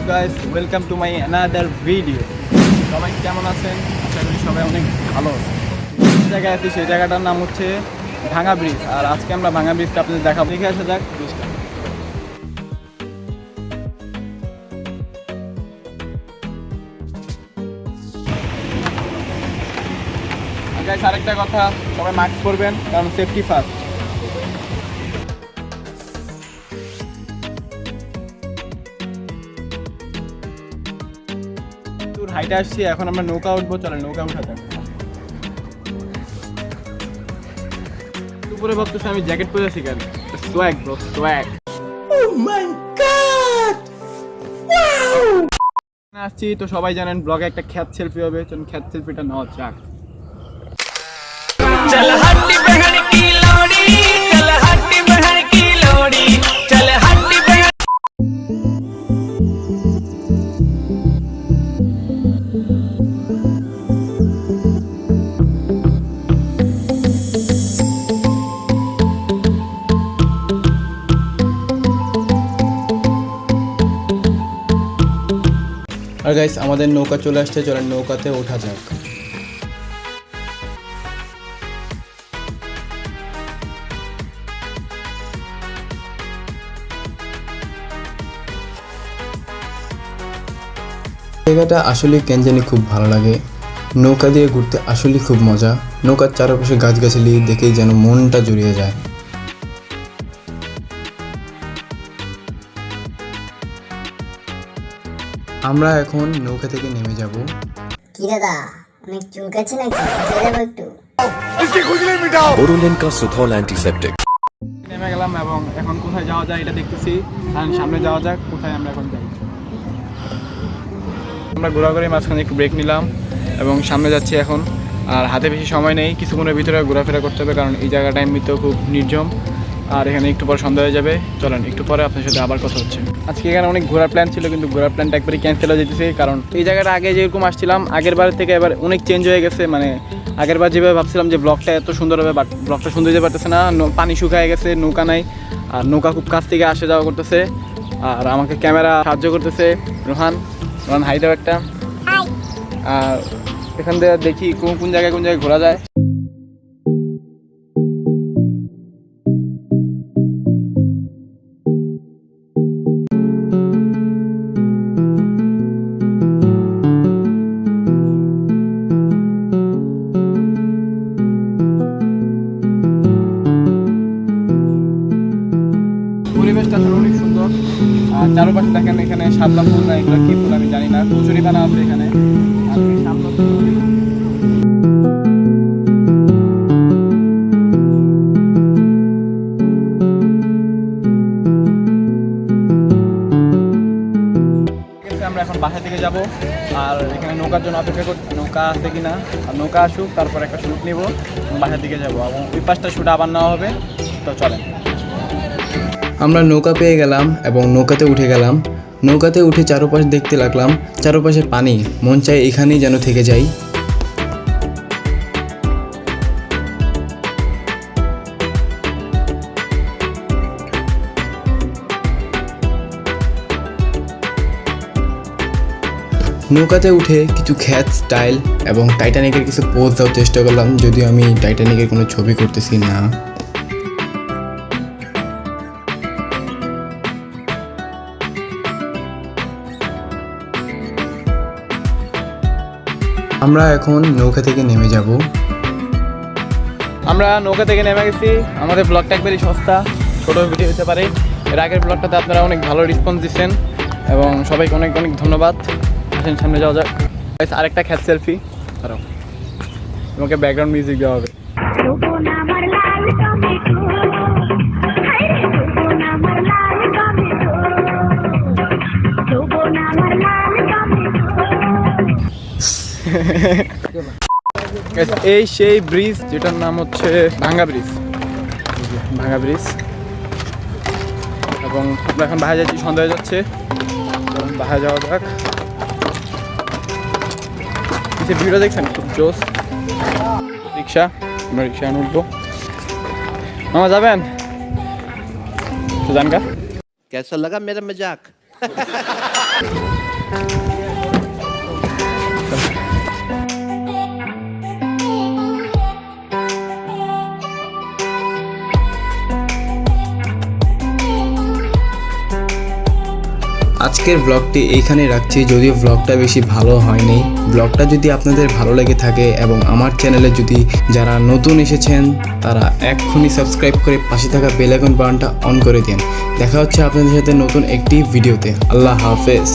guys, welcome to my another video. সবাই কেমন আছেন? আশা করি সবাই অনেক ভালো আছেন। যে জায়গায় আছি সেই জায়গাটার নাম হচ্ছে ভাঙা ব্রিজ। আর আজকে আমরা ভাঙা ব্রিজটা আপনাদের দেখাবো। দেখে আসা যাক ব্রিজটা। গাইস, আরেকটা কথা, সবাই মাস্ক পরবেন কারণ সেফটি ফার্স্ট। হাইটে আসছি, এখন আমরা নৌকা উঠবো। চলেন নৌকা উঠা যাক। দুপুরে ভাবতেছি আমি জ্যাকেট পরে আছি কেন? Swag bro, swag. Oh my god, wow! আসছি তো সবাই জানেন ব্লগে একটা খ্যাত সেলফি হবে। চলুন খ্যাত সেলফিটা নেওয়া যাক। चल हट्टी बहन की लोड़ी, चल हट्टी बहन की लोड़ी, चल हट्टी बहन। আর গাইস, আমাদের নৌকা চলে আসছে। চলেন নৌকাতে ওঠা যাক। জায়গাটা আসলে কেন জানি খুব ভালো লাগে। নৌকা দিয়ে ঘুরতে আসলে খুব মজা। নৌকার চারপাশে গাছগাছালি দেখেই যেন মনটা জুড়িয়ে যায়। আমরা এখন নৌকা থেকে নেমে যাব। কি দাদা, অনেক চুলকাচ্ছে নাকি? খেয়ে যাবো একটু। ওরুলেন কা সুথল অ্যান্টিসেপ্টিক। নেমে গেলাম এবং এখন কোথায় যাওয়া যায় এটা দেখতেছি। সামনে যাওয়া যাক, কোথায় আমরা এখন যাই। আমরা ঘোরাঘুরি মাঝখানে একটু ব্রেক নিলাম এবং সামনে যাচ্ছি এখন। আর হাতে বেশি সময় নেই, কিছুক্ষণের ভিতরে ঘোরাফেরা করতে হবে কারণ এই জায়গাটা এমনিতেও খুব নির্জন। আর এখানে একটু পর সন্ধ্যা হয়ে যাবে। চলেন একটু পরে আপনার সাথে আবার কথা হচ্ছে। আজকে এখানে অনেক ঘোরার প্ল্যান ছিল, কিন্তু ঘোরার প্ল্যানটা একবারই ক্যান্সেল হয়ে যেতেছে কারণ এই জায়গাটা আগে যেরকম আসছিলাম আগের বার থেকে এবার অনেক চেঞ্জ হয়ে গেছে। মানে আগের বার যেভাবে ভাবছিলাম যে ব্লগটা এত সুন্দর হবে, বাট ব্লগটা সুন্দর হতে পারতেছে না। পানি শুকায় গেছে, নৌকা নাই। আর নৌকা খুব কাছ থেকে আসা যাওয়া করতেছে। আর আমাকে ক্যামেরা সাহায্য করতেছে রোহান হাই দাও একটা। আর এখান থেকে দেখি কোন জায়গায় ঘোরা যায়। পরিবেশটা আসলে অনেক সুন্দর। আর চারপাশে দেখেন, এখানে শাপলা ফুল না, এগুলো কি ফুল আমি জানি না। কচুরি পানা আছে এখানে। আর সামনে আমরা এখন বাসা থেকে যাব। আর এখানে নৌকার জন্য অপেক্ষা করছি, নৌকা আছে কিনা। আর নৌকা আসুক, তারপর একটা শ্যুট নিব, বাসার দিকে যাব এবং ওই পাশটা শ্যুট আবার নেওয়া হবে। তো চলেন। আমরা নৌকা পেয়ে গেলাম এবং নৌকাতে উঠে গেলাম। নৌকাতে উঠে চারপাশ দেখতে লাগলাম। চারপাশে পানি, মন চাই এখানেই যেন থেকে যাই। নৌকাতে উঠে কিছু খ্যাত স্টাইল এবং টাইটানিকের কিছু পোজ দেওয়ার চেষ্টা করলাম, যদিও আমি টাইটানিকের কোনো ছবি করতেছি না। আমরা এখন নৌকা থেকে নেমে যাব। আমরা নৌকা থেকে নেমে গেছি। আমাদের ব্লগটা একবারই সস্তা, ছোটো ভিডিও হতে পারে। এর আগের ব্লগটাতে আপনারা অনেক ভালো রেসপন্স দিচ্ছেন এবং সবাইকে অনেক অনেক ধন্যবাদ। আসেন সামনে যাওয়া যাক। আরেকটা খ্যাত সেলফি ধরো, তোমাকে ব্যাকগ্রাউন্ড মিউজিক দেওয়া হবে। এই সেই ব্রিজ যেটার নাম হচ্ছে ভাঙা ব্রিজ। এবং আমরা এখন বাহায় যাচ্ছি, সন্ধ্যা হয়ে যাচ্ছে। বাহায় যাওয়া যাক। ভিডিও দেখছেন খুব জোস। রিক্সা, আমরা রিক্সা উঠবো। মামা যাবেন? জানকা कैसा लगा मेरा मजाक? আজকের ব্লগটি এইখানে রাখছি, যদিও ব্লগটা বেশি ভালো হয়নি। ব্লগটা যদি আপনাদের ভালো লেগে থাকে এবং আমার চ্যানেলে যদি যারা নতুন এসেছেন তারা এক্ষুনি সাবস্ক্রাইব করে পাশে থাকা বেল আইকন বাটনটা অন করে দিন। দেখা হচ্ছে আপনাদের সাথে নতুন একটি ভিডিওতে। আল্লাহ হাফেজ।